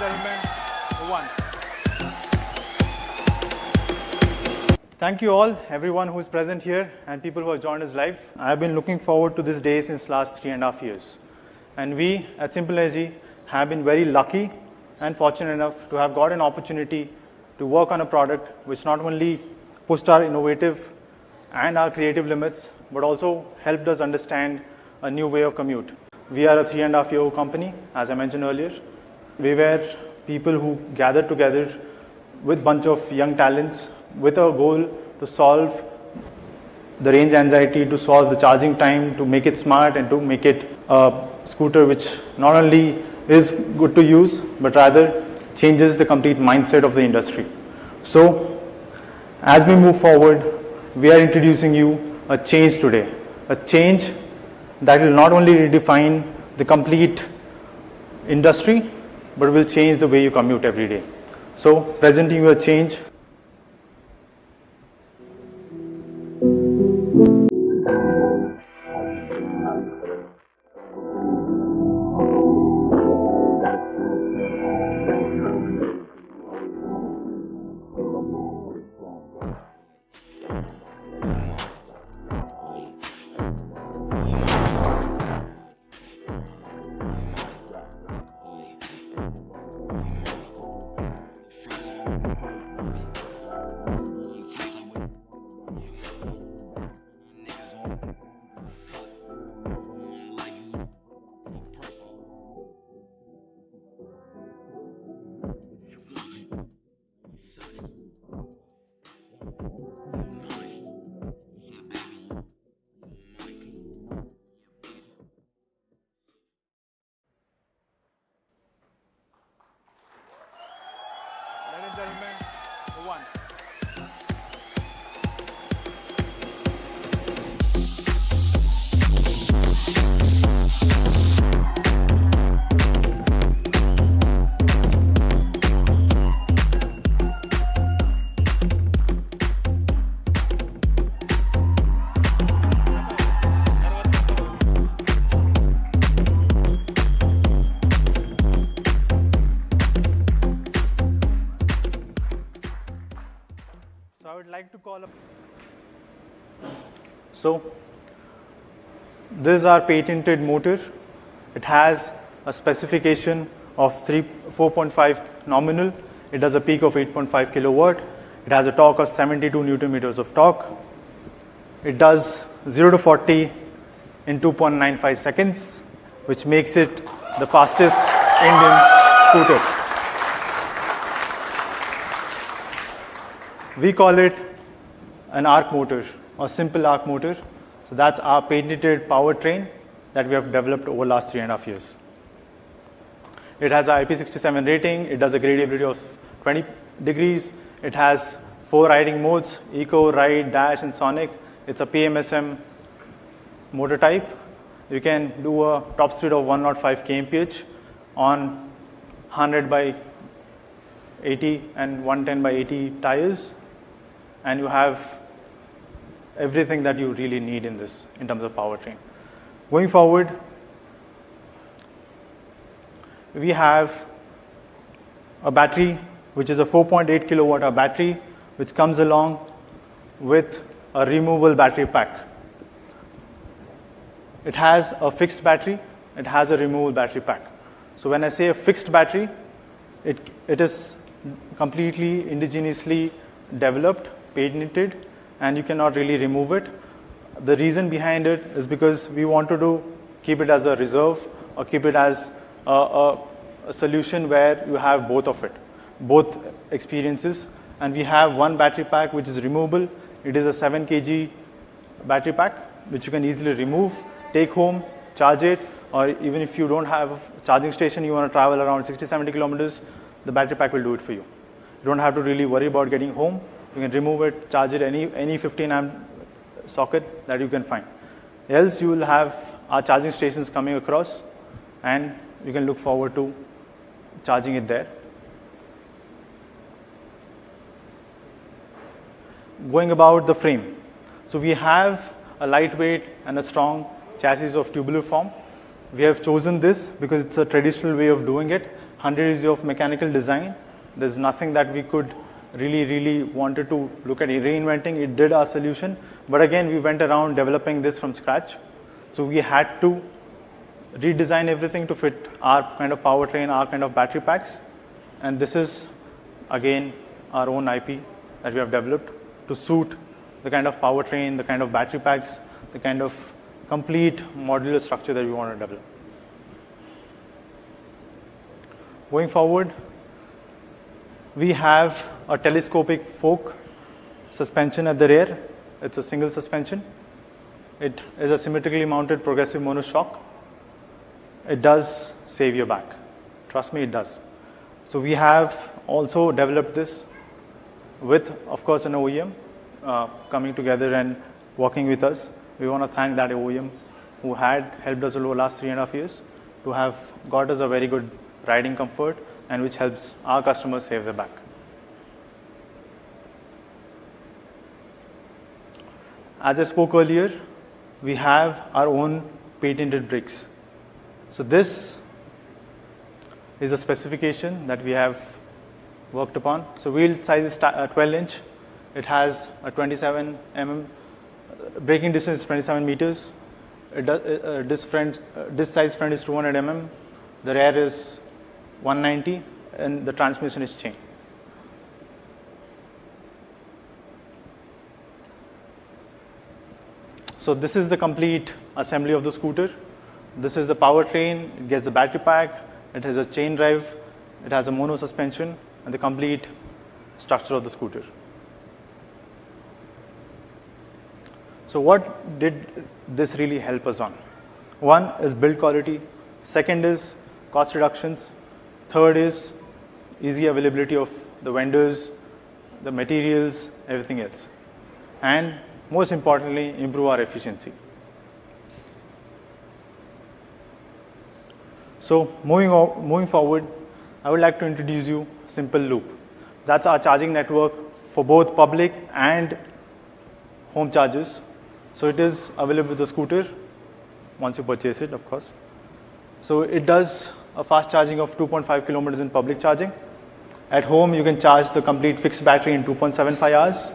gentlemen, one. Thank you all, everyone who is present here and people who have joined us live. I have been looking forward to this day since last 3.5 years. And we at Simple Energy have been very lucky and fortunate enough to have got an opportunity to work on a product which not only pushed our innovative and our creative limits, but also helped us understand a new way of commute. We are a 3.5-year-old company, as I mentioned earlier. We were people who gathered together with a bunch of young talents with a goal to solve the range anxiety, to solve the charging time, to make it smart and to make it a scooter which not only is good to use, but rather changes the complete mindset of the industry. So, as we move forward, we are introducing you a change today, a change that will not only redefine the complete industry, but will change the way you commute every day. So, presenting you a change. Ladies and gentlemen, one. I would like to call up. So, this is our patented motor. It has a specification of 4.5 nominal. It does a peak of 8.5 kilowatt. It has a torque of 72 Newton meters of torque. It does 0 to 40 in 2.95 seconds, which makes it the fastest Indian scooter. We call it an arc motor or simple arc motor. So that's our patented powertrain that we have developed over the last 3.5 years. It has a IP67 rating. It does a gradability of 20 degrees. It has 4 riding modes: Eco, Ride, Dash, and Sonic. It's a PMSM motor type. You can do a top speed of 105 kmph on 100 by 80 and 110 by 80 tires. And you have everything that you really need in this in terms of powertrain. Going forward, we have a battery which is a 4.8 kilowatt hour battery, which comes along with a removable battery pack. It has a fixed battery, it has a removable battery pack. So when I say a fixed battery, it is completely indigenously developed, patented, and you cannot really remove it. The reason behind it is because we wanted to keep it as a reserve or keep it as a solution where you have both of it, both experiences. And we have one battery pack which is removable. It is a 7 kg battery pack which you can easily remove, take home, charge it, or even if you don't have a charging station, you want to travel around 60-70 kilometers, the battery pack will do it for you. You don't have to really worry about getting home. You can remove it, charge it any 15 amp socket that you can find. Else you will have our charging stations coming across and you can look forward to charging it there. Going about the frame. So we have a lightweight and a strong chassis of tubular form. We have chosen this because it's a traditional way of doing it. 100 years of mechanical design. There's nothing that we could really wanted to look at reinventing. It did our solution, but again, we went around developing this from scratch. So we had to redesign everything to fit our kind of powertrain, our kind of battery packs. And this is, again, our own IP that we have developed to suit the kind of powertrain, the kind of battery packs, the kind of complete modular structure that we want to develop. Going forward, we have a telescopic fork suspension at the rear. It's a single suspension. It is a symmetrically mounted progressive monoshock. It does save your back. Trust me, it does. So we have also developed this with, of course, an OEM coming together and working with us. We want to thank that OEM who had helped us over the last 3.5 years to have got us a very good riding comfort and which helps our customers save their back. As I spoke earlier, we have our own patented brakes. So this is a specification that we have worked upon. So wheel size is 12-inch. It has a 27 mm. Braking distance is 27 meters. Disc size front is 200 mm. The rear is 190, and the transmission is chain. So this is the complete assembly of the scooter. This is the powertrain. It gets the battery pack. It has a chain drive. It has a mono suspension and the complete structure of the scooter. So what did this really help us on? One is build quality. Second is cost reductions. Third is easy availability of the vendors, the materials, everything else. And most importantly, improve our efficiency. So moving forward, I would like to introduce you Simple Loop. That's our charging network for both public and home chargers. So it is available with the scooter once you purchase it, of course. So it does a fast charging of 2.5 kilometers in public charging. At home, you can charge the complete fixed battery in 2.75 hours,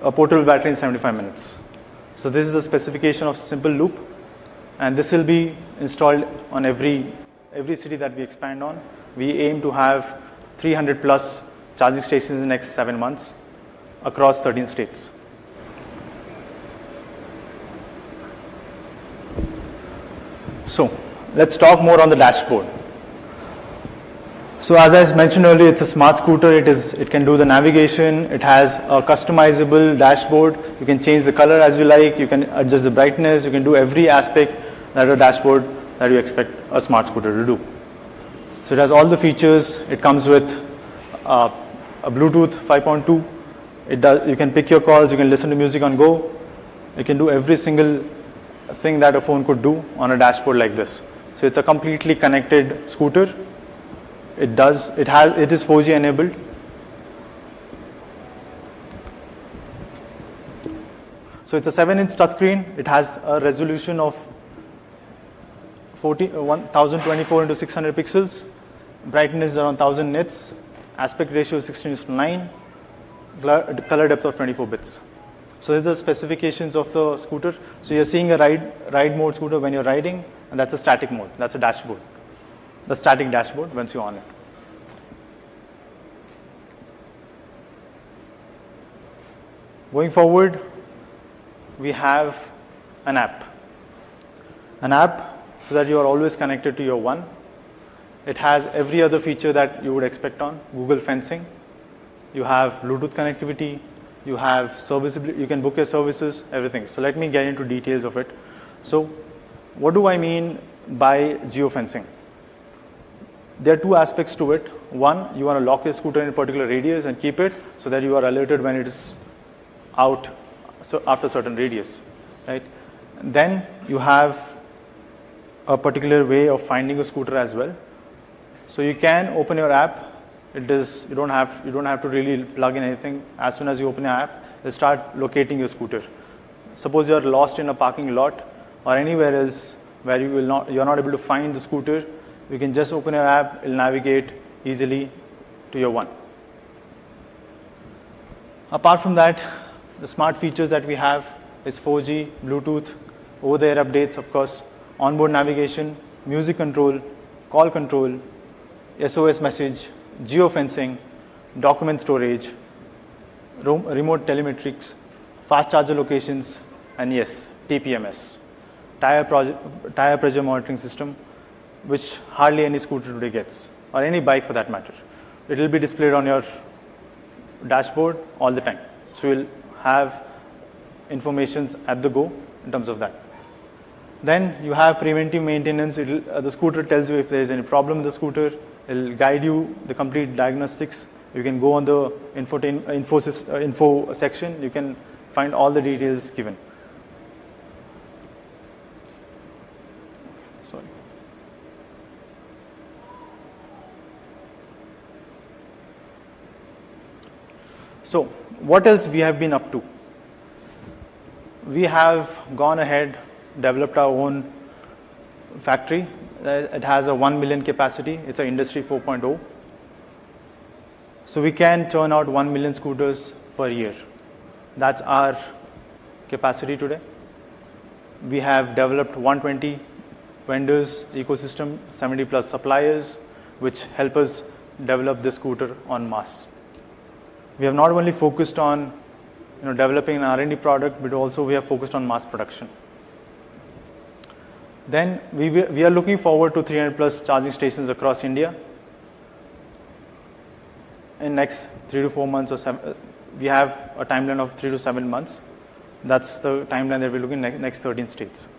a portable battery in 75 minutes. So this is the specification of Simple Loop, and this will be installed on every city that we expand on. We aim to have 300 plus charging stations in the next 7 months across 13 states. So let's talk more on the dashboard. So as I mentioned earlier, it's a smart scooter. It can do the navigation. It has a customizable dashboard. You can change the color as you like. You can adjust the brightness. You can do every aspect that a dashboard that you expect a smart scooter to do. So it has all the features. It comes with a Bluetooth 5.2. You can pick your calls. You can listen to music on go. You can do every single thing that a phone could do on a dashboard like this. So it's a completely connected scooter. It is 4G enabled. So it's a 7-inch touchscreen. It has a resolution of 1024 into 600 pixels. Brightness is around 1000 nits. Aspect ratio is 16:9. Color depth of 24 bits. So these are the specifications of the scooter. So you're seeing a ride mode scooter when you're riding, and that's a static mode. That's a dashboard. The static dashboard once you're on it. Going forward, we have an app. An app so that you are always connected to your one. It has every other feature that you would expect on Google fencing. You have Bluetooth connectivity. You have serviceability. You can book your services, everything. So let me get into details of it. So what do I mean by geofencing? There are two aspects to it. One, you want to lock your scooter in a particular radius and keep it so that you are alerted when it is out after a certain radius, right? Then you have a particular way of finding a scooter as well. So you can open your app. You don't have to really plug in anything. As soon as you open your app, it'll start locating your scooter. Suppose you're lost in a parking lot or anywhere else where you're not able to find the scooter. You can just open your app, it'll navigate easily to your one. Apart from that, the smart features that we have is 4G, Bluetooth, over-the-air updates, of course, onboard navigation, music control, call control, SOS message, geofencing, document storage, remote telemetrics, fast charger locations, and yes, TPMS, tire pressure monitoring system, which hardly any scooter today gets, or any bike for that matter. It will be displayed on your dashboard all the time. So you'll have informations at the go in terms of that. Then you have preventive maintenance. The scooter tells you if there is any problem with the scooter. It'll guide you the complete diagnostics. You can go on the info section. You can find all the details given. Sorry. So what else we have been up to? We have gone ahead, developed our own factory. It has a 1 million capacity. It's an industry 4.0. So we can churn out 1 million scooters per year. That's our capacity today. We have developed 120 vendors, ecosystem, 70 plus suppliers, which help us develop this scooter en masse. We have not only focused on developing an R&D product, but also we have focused on mass production. Then we are looking forward to 300 plus charging stations across India. In next 3 to 4 months or 7, we have a timeline of 3 to 7 months. That's the timeline that we're looking at next 13 states.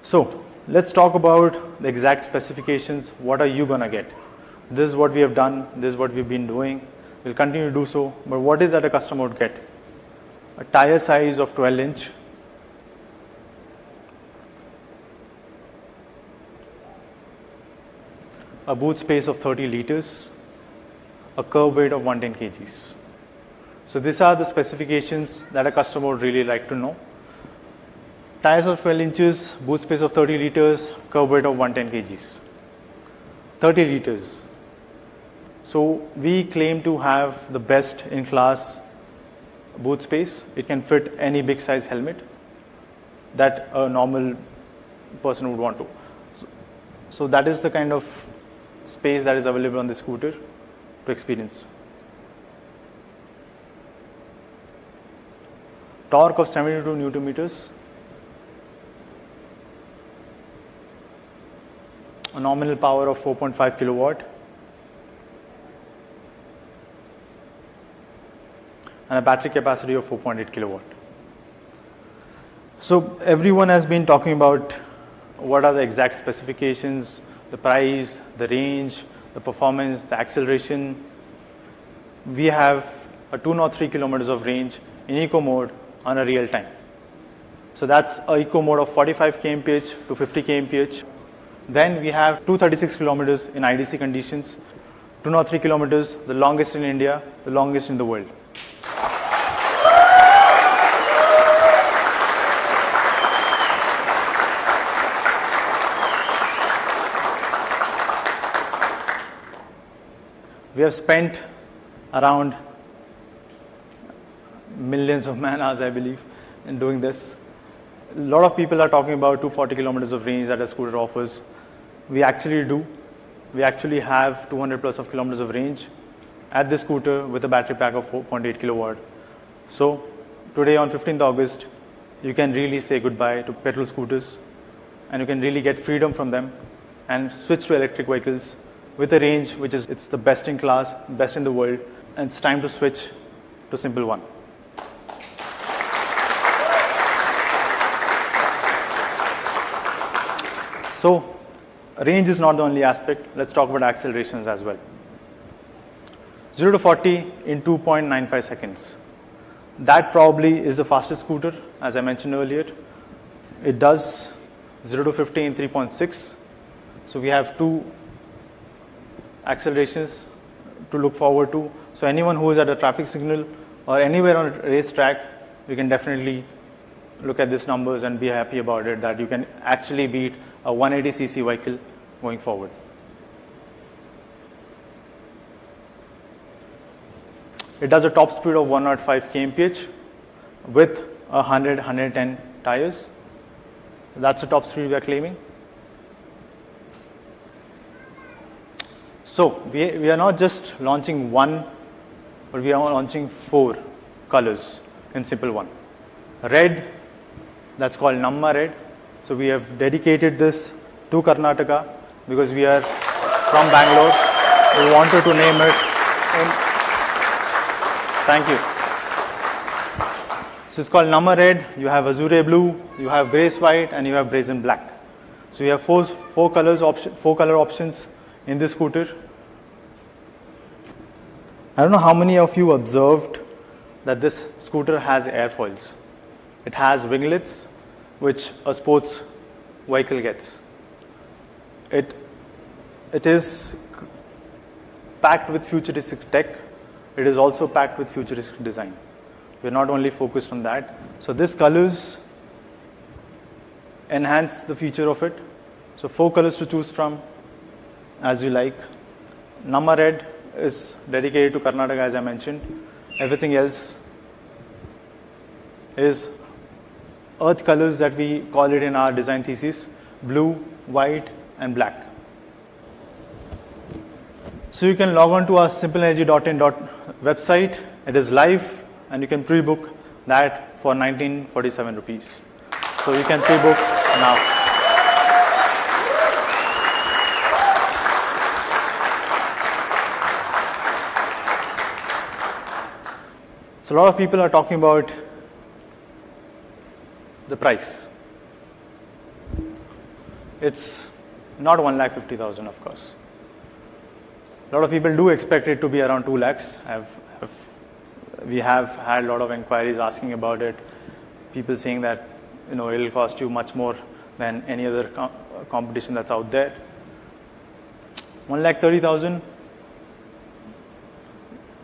So let's talk about the exact specifications. What are you gonna get? This is what we have done. This is what we've been doing. We'll continue to do so. But what is that a customer would get? A tire size of 12-inch. A boot space of 30 liters. A curb weight of 110 kgs. So these are the specifications that a customer would really like to know. Tires of 12 inches, boot space of 30 liters, curb weight of 110 kgs. 30 liters. So we claim to have the best in class boot space. It can fit any big size helmet that a normal person would want to. So that is the kind of space that is available on the scooter to experience. Torque of 72 Newton meters. A nominal power of 4.5 kilowatt. And a battery capacity of 4.8 kilowatt. So everyone has been talking about what are the exact specifications, the price, the range, the performance, the acceleration. We have a 203 kilometers of range in eco mode on a real time. So that's a eco mode of 45 kmph to 50 kmph. Then we have 236 kilometers in IDC conditions, 203 kilometers, the longest in India, the longest in the world. We have spent around millions of man hours, I believe, in doing this. A lot of people are talking about 240 kilometers of range that a scooter offers. We actually do. We actually have 200 plus of kilometers of range at this scooter with a battery pack of 4.8 kilowatt. So today on 15th August, you can really say goodbye to petrol scooters and you can really get freedom from them and switch to electric vehicles with a range which is it's the best in class, best in the world, and it's time to switch to Simple One. So range is not the only aspect. Let's talk about accelerations as well. 0 to 40 in 2.95 seconds. That probably is the fastest scooter, as I mentioned earlier. It does 0 to 50 in 3.6. So we have two accelerations to look forward to. So anyone who is at a traffic signal or anywhere on a racetrack, we can definitely look at these numbers and be happy about it, that you can actually beat a 180cc vehicle going forward. It does a top speed of 105 kmph with 100-110 tires. That's the top speed we are claiming. So we are not just launching one, but we are launching 4 colors in Simple One. Red, that's called Namma Red. So we have dedicated this to Karnataka because we are from Bangalore. We wanted to name it. Thank you. So it's called Namma Red. You have Azure Blue, you have Grace White, and you have Brazen Black. So you have four color options in this scooter. I don't know how many of you observed that this scooter has airfoils. It has winglets, which a sports vehicle gets. It is packed with futuristic tech. It is also packed with futuristic design. We're not only focused on that. So these colors enhance the feature of it. So 4 colors to choose from as you like. Namma Red is dedicated to Karnataka, as I mentioned. Everything else is earth colors that we call it in our design thesis: blue, white, and black. So you can log on to our simplenergy.in website. It is live, and you can pre-book that for 1947 rupees. So you can pre-book now. So a lot of people are talking about the price. It's not 1,50,000, of course. A lot of people do expect it to be around 2 lakhs. We have had a lot of inquiries asking about it. People saying that it will cost you much more than any other competition that's out there. 1,30,000.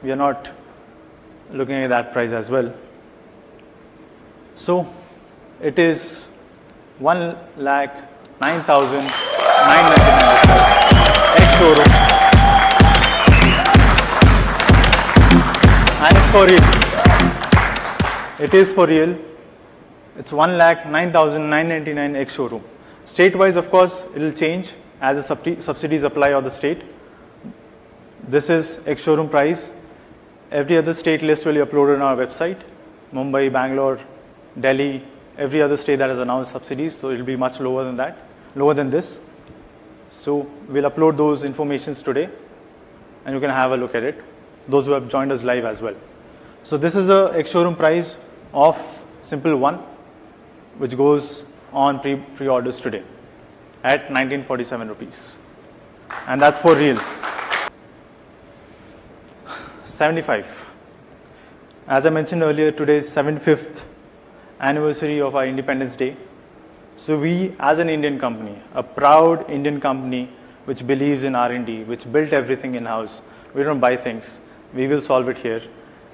We are not looking at that price as well. So it is 1,09,999 ex-showroom. And it's for real. It is for real. It's 1,09,999 ex-showroom. State-wise, of course, it will change as the subsidies apply on the state. This is ex-showroom price. Every other state list will be uploaded on our website. Mumbai, Bangalore, Delhi, every other state that has announced subsidies, so it will be much lower than that, lower than this. So we'll upload those informations today, and you can have a look at it. Those who have joined us live as well. So this is the ex-showroom price of Simple One, which goes on pre-orders today at 1947 rupees. And that's for real. 75. As I mentioned earlier, today is 75th anniversary of our Independence Day. So we, as an Indian company, a proud Indian company which believes in R&D, which built everything in-house, we don't buy things, we will solve it here.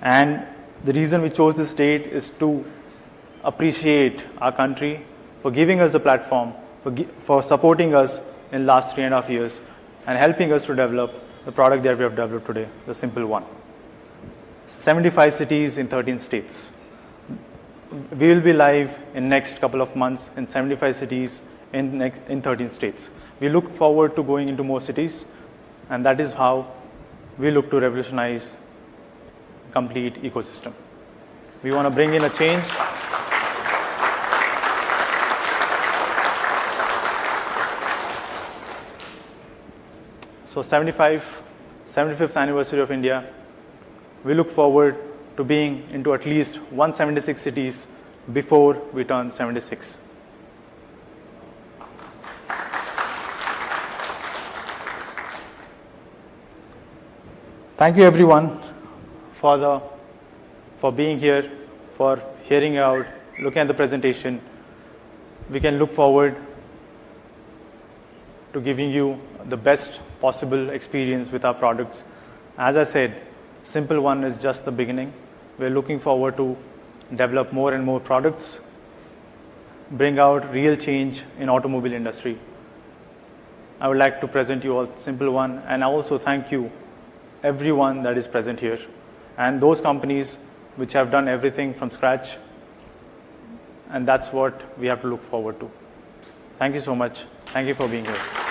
And the reason we chose this date is to appreciate our country for giving us the platform, for supporting us in the last 3.5 years and helping us to develop the product that we have developed today, the Simple One. 75 cities in 13 states. We will be live in next couple of months in 75 cities in 13 states. We look forward to going into more cities, and that is how we look to revolutionize complete ecosystem. We want to bring in a change. So 75th anniversary of India. We look forward to being into at least 176 cities before we turn 76. Thank you everyone for being here, for hearing out, looking at the presentation. We can look forward to giving you the best possible experience with our products As I said, Simple One is just the beginning. We're looking forward to develop more and more products, bring out real change in automobile industry. I would like to present you all Simple One, and I also thank you, everyone that is present here, and those companies which have done everything from scratch, and that's what we have to look forward to. Thank you so much. Thank you for being here.